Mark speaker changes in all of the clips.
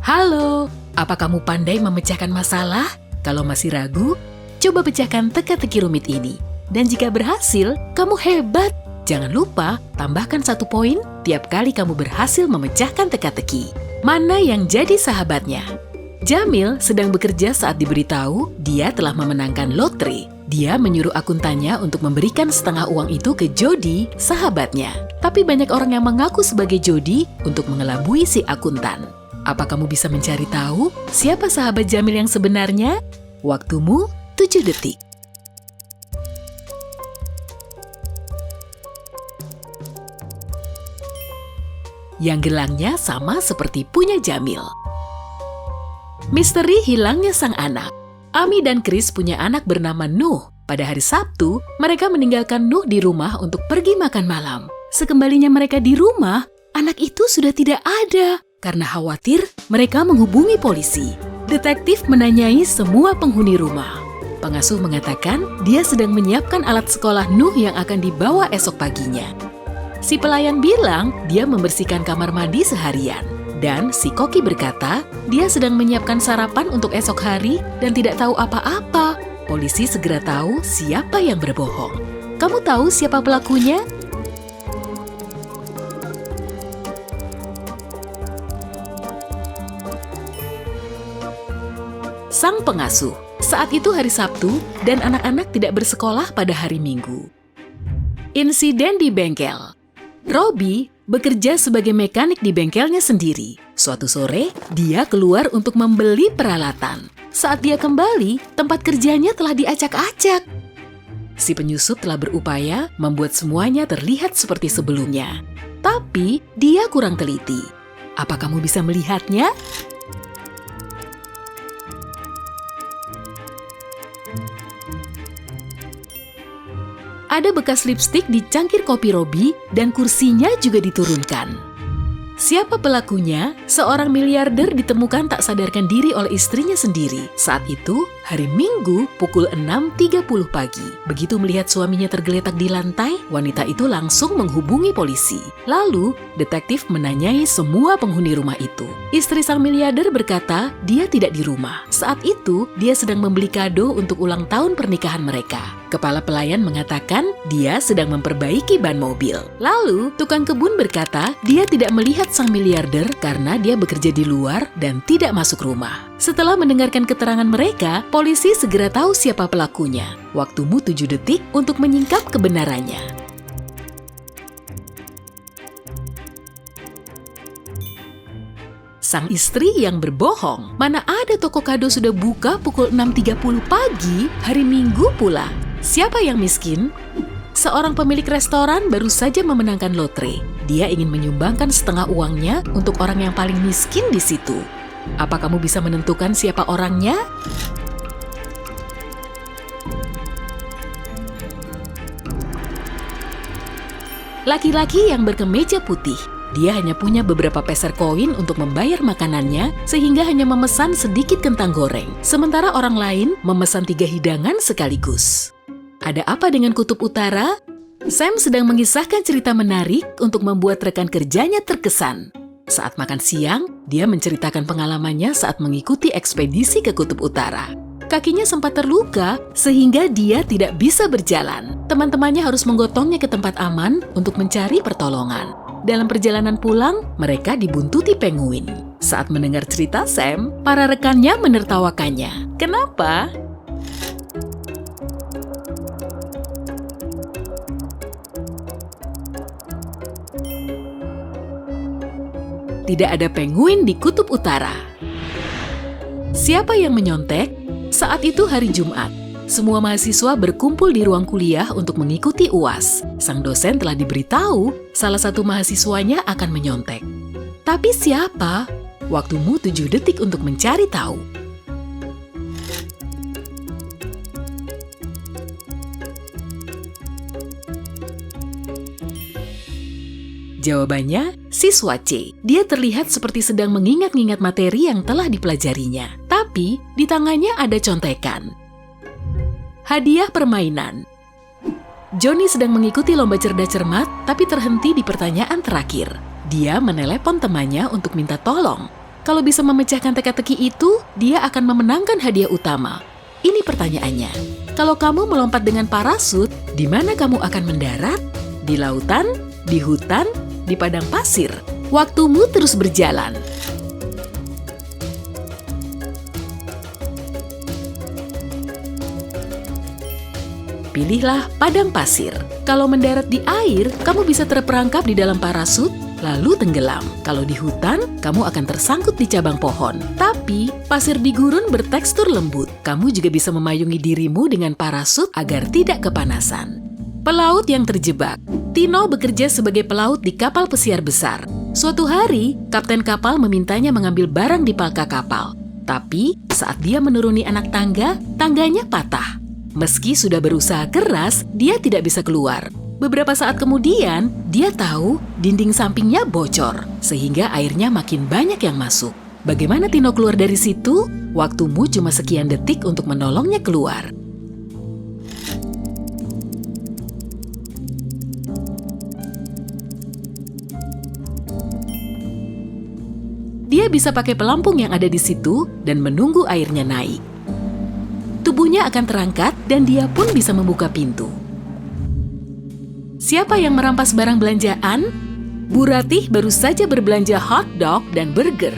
Speaker 1: Halo, apa kamu pandai memecahkan masalah? Kalau masih ragu, coba pecahkan teka-teki rumit ini. Dan jika berhasil, kamu hebat. Jangan lupa tambahkan 1 poin tiap kali kamu berhasil memecahkan teka-teki. Mana yang jadi sahabatnya? Jamil sedang bekerja saat diberitahu dia telah memenangkan lotre. Dia menyuruh akuntannya untuk memberikan setengah uang itu ke Jody, sahabatnya. Tapi banyak orang yang mengaku sebagai Jody untuk mengelabui si akuntan. Apa kamu bisa mencari tahu siapa sahabat Jamil yang sebenarnya? Waktumu 7 detik. Yang gelangnya sama seperti punya Jamil. Misteri hilangnya sang anak. Ami dan Chris punya anak bernama Nuh. Pada hari Sabtu, mereka meninggalkan Nuh di rumah untuk pergi makan malam. Sekembalinya mereka di rumah, anak itu sudah tidak ada. Karena khawatir, mereka menghubungi polisi. Detektif menanyai semua penghuni rumah. Pengasuh mengatakan dia sedang menyiapkan alat sekolah Nuh yang akan dibawa esok paginya. Si pelayan bilang dia membersihkan kamar mandi seharian. Dan si koki berkata dia sedang menyiapkan sarapan untuk esok hari dan tidak tahu apa-apa. Polisi segera tahu siapa yang berbohong. Kamu tahu siapa pelakunya? Sang pengasuh. Saat itu hari Sabtu dan anak-anak tidak bersekolah pada hari Minggu. Insiden di bengkel. Robbie bekerja sebagai mekanik di bengkelnya sendiri. Suatu sore, dia keluar untuk membeli peralatan. Saat dia kembali, tempat kerjanya telah diacak-acak. Si penyusup telah berupaya membuat semuanya terlihat seperti sebelumnya. Tapi, dia kurang teliti. Apa kamu bisa melihatnya? Ada bekas lipstik di cangkir kopi Robbie dan kursinya juga diturunkan. Siapa pelakunya? Seorang miliarder ditemukan tak sadarkan diri oleh istrinya sendiri. Saat itu, hari Minggu pukul 6.30 pagi. Begitu melihat suaminya tergeletak di lantai, wanita itu langsung menghubungi polisi. Lalu, detektif menanyai semua penghuni rumah itu. Istri sang miliarder berkata dia tidak di rumah. Saat itu, dia sedang membeli kado untuk ulang tahun pernikahan mereka. Kepala pelayan mengatakan dia sedang memperbaiki ban mobil. Lalu, tukang kebun berkata dia tidak melihat sang miliarder karena dia bekerja di luar dan tidak masuk rumah. Setelah mendengarkan keterangan mereka, polisi segera tahu siapa pelakunya. Waktumu 7 detik untuk menyingkap kebenarannya. Sang istri yang berbohong. Mana ada toko kado sudah buka pukul 6.30 pagi, hari Minggu pula. Siapa yang miskin? Seorang pemilik restoran baru saja memenangkan lotre. Dia ingin menyumbangkan setengah uangnya untuk orang yang paling miskin di situ. Apa kamu bisa menentukan siapa orangnya? Laki-laki yang berkemeja putih. Dia hanya punya beberapa peser koin untuk membayar makanannya, sehingga hanya memesan sedikit kentang goreng. Sementara orang lain memesan 3 hidangan sekaligus. Ada apa dengan Kutub Utara? Sam sedang mengisahkan cerita menarik untuk membuat rekan kerjanya terkesan. Saat makan siang, dia menceritakan pengalamannya saat mengikuti ekspedisi ke Kutub Utara. Kakinya sempat terluka sehingga dia tidak bisa berjalan. Teman-temannya harus menggotongnya ke tempat aman untuk mencari pertolongan. Dalam perjalanan pulang, mereka dibuntuti penguin. Saat mendengar cerita Sam, para rekannya menertawakannya. Kenapa? Tidak ada penguin di Kutub Utara. Siapa yang menyontek? Saat itu hari Jumat. Semua mahasiswa berkumpul di ruang kuliah untuk mengikuti UAS. Sang dosen telah diberitahu salah satu mahasiswanya akan menyontek. Tapi siapa? Waktumu 7 detik untuk mencari tahu. Jawabannya, siswa C. Dia terlihat seperti sedang mengingat-ingat materi yang telah dipelajarinya. Tapi, di tangannya ada contekan. Hadiah permainan. Johnny sedang mengikuti lomba cerdas cermat, tapi terhenti di pertanyaan terakhir. Dia menelepon temannya untuk minta tolong. Kalau bisa memecahkan teka-teki itu, dia akan memenangkan hadiah utama. Ini pertanyaannya. Kalau kamu melompat dengan parasut, di mana kamu akan mendarat? Di lautan, di hutan, di padang pasir. Waktumu terus berjalan. Pilihlah padang pasir. Kalau mendarat di air, kamu bisa terperangkap di dalam parasut, lalu tenggelam. Kalau di hutan, kamu akan tersangkut di cabang pohon. Tapi, pasir di gurun bertekstur lembut. Kamu juga bisa memayungi dirimu dengan parasut agar tidak kepanasan. Pelaut yang terjebak. Tino bekerja sebagai pelaut di kapal pesiar besar. Suatu hari, kapten kapal memintanya mengambil barang di palka kapal. Tapi, saat dia menuruni anak tangga, tangganya patah. Meski sudah berusaha keras, dia tidak bisa keluar. Beberapa saat kemudian, dia tahu dinding sampingnya bocor, sehingga airnya makin banyak yang masuk. Bagaimana Tino keluar dari situ? Waktumu cuma sekian detik untuk menolongnya keluar. Dia bisa pakai pelampung yang ada di situ dan menunggu airnya naik. Tubuhnya akan terangkat dan dia pun bisa membuka pintu. Siapa yang merampas barang belanjaan? Bu Ratih baru saja berbelanja hot dog dan burger.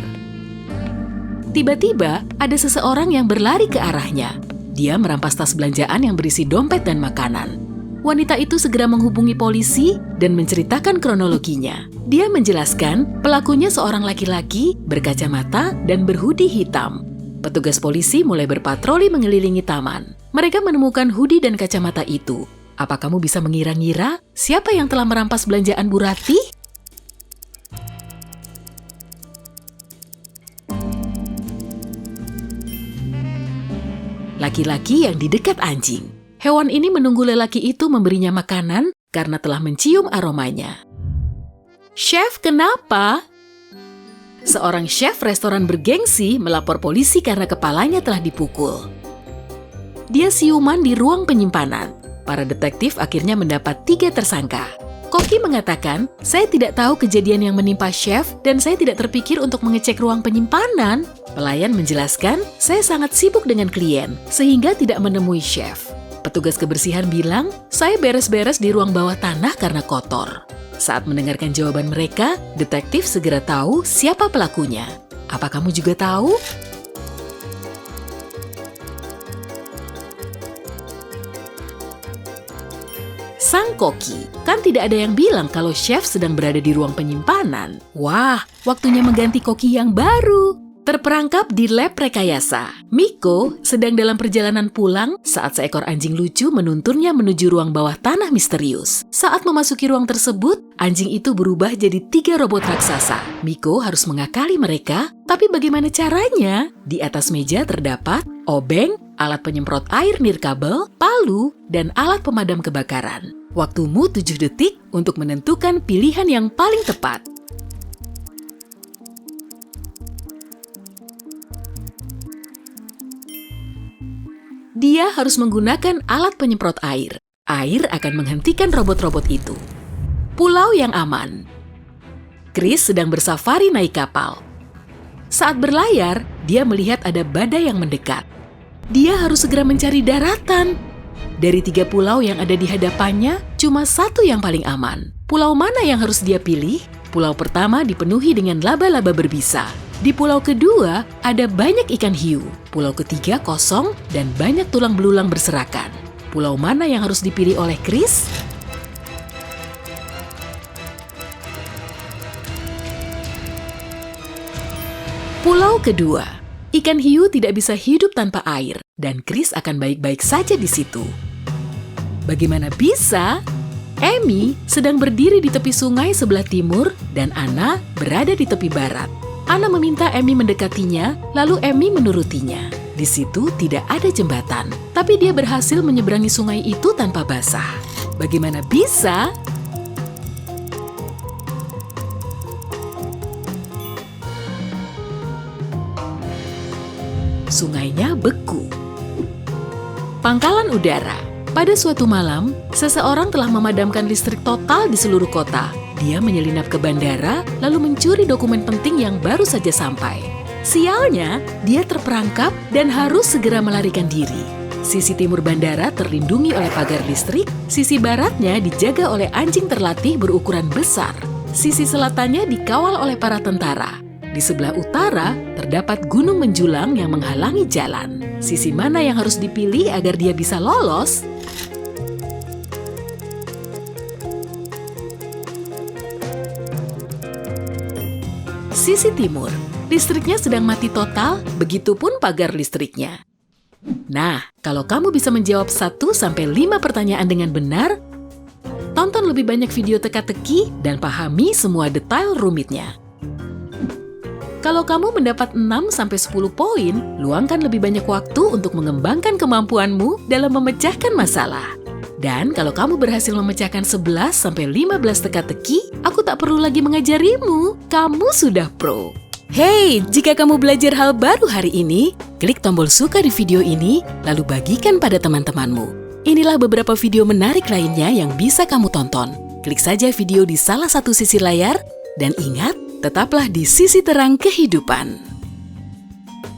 Speaker 1: Tiba-tiba ada seseorang yang berlari ke arahnya. Dia merampas tas belanjaan yang berisi dompet dan makanan. Wanita itu segera menghubungi polisi dan menceritakan kronologinya. Dia menjelaskan pelakunya seorang laki-laki berkacamata dan berhoodie hitam. Petugas polisi mulai berpatroli mengelilingi taman. Mereka menemukan hoodie dan kacamata itu. Apa kamu bisa mengira-ngira siapa yang telah merampas belanjaan Bu Ratih? Laki-laki yang di dekat anjing. Hewan ini menunggu lelaki itu memberinya makanan karena telah mencium aromanya. Chef, kenapa? Seorang chef restoran bergengsi melapor polisi karena kepalanya telah dipukul. Dia siuman di ruang penyimpanan. Para detektif akhirnya mendapat 3 tersangka. Koki mengatakan, saya tidak tahu kejadian yang menimpa chef dan saya tidak terpikir untuk mengecek ruang penyimpanan. Pelayan menjelaskan, saya sangat sibuk dengan klien sehingga tidak menemui chef. Petugas kebersihan bilang, saya beres-beres di ruang bawah tanah karena kotor. Saat mendengarkan jawaban mereka, detektif segera tahu siapa pelakunya. Apa kamu juga tahu? Sang koki, kan tidak ada yang bilang kalau chef sedang berada di ruang penyimpanan. Wah, waktunya mengganti koki yang baru. Terperangkap di lab rekayasa. Miko sedang dalam perjalanan pulang saat seekor anjing lucu menuntunnya menuju ruang bawah tanah misterius. Saat memasuki ruang tersebut, anjing itu berubah jadi 3 robot raksasa. Miko harus mengakali mereka, tapi bagaimana caranya? Di atas meja terdapat obeng, alat penyemprot air nirkabel, palu, dan alat pemadam kebakaran. Waktumu 7 detik untuk menentukan pilihan yang paling tepat. Dia harus menggunakan alat penyemprot air. Air akan menghentikan robot-robot itu. Pulau yang aman. Chris sedang bersafari naik kapal. Saat berlayar, dia melihat ada badai yang mendekat. Dia harus segera mencari daratan. Dari 3 pulau yang ada di hadapannya, cuma 1 yang paling aman. Pulau mana yang harus dia pilih? Pulau pertama dipenuhi dengan laba-laba berbisa. Di pulau kedua, ada banyak ikan hiu. Pulau ketiga kosong dan banyak tulang belulang berserakan. Pulau mana yang harus dipilih oleh Chris? Pulau kedua. Ikan hiu tidak bisa hidup tanpa air, dan Chris akan baik-baik saja di situ. Bagaimana bisa? Amy sedang berdiri di tepi sungai sebelah timur, dan Anna berada di tepi barat. Anna meminta Amy mendekatinya, lalu Amy menurutinya. Di situ tidak ada jembatan, tapi dia berhasil menyeberangi sungai itu tanpa basah. Bagaimana bisa? Sungainya beku. Pangkalan udara. Pada suatu malam, seseorang telah memadamkan listrik total di seluruh kota. Dia menyelinap ke bandara, lalu mencuri dokumen penting yang baru saja sampai. Sialnya, dia terperangkap dan harus segera melarikan diri. Sisi timur bandara terlindungi oleh pagar listrik, sisi baratnya dijaga oleh anjing terlatih berukuran besar. Sisi selatannya dikawal oleh para tentara. Di sebelah utara, terdapat gunung menjulang yang menghalangi jalan. Sisi mana yang harus dipilih agar dia bisa lolos? Sisi timur, listriknya sedang mati total, begitupun pagar listriknya. Nah, kalau kamu bisa menjawab 1-5 pertanyaan dengan benar, tonton lebih banyak video teka-teki dan pahami semua detail rumitnya. Kalau kamu mendapat 6-10 poin, luangkan lebih banyak waktu untuk mengembangkan kemampuanmu dalam memecahkan masalah. Dan kalau kamu berhasil memecahkan 11-15 teka-teki, aku tak perlu lagi mengajarimu. Kamu sudah pro. Hey, jika kamu belajar hal baru hari ini, klik tombol suka di video ini, lalu bagikan pada teman-temanmu. Inilah beberapa video menarik lainnya yang bisa kamu tonton. Klik saja video di salah satu sisi layar, dan ingat, tetaplah di sisi terang kehidupan.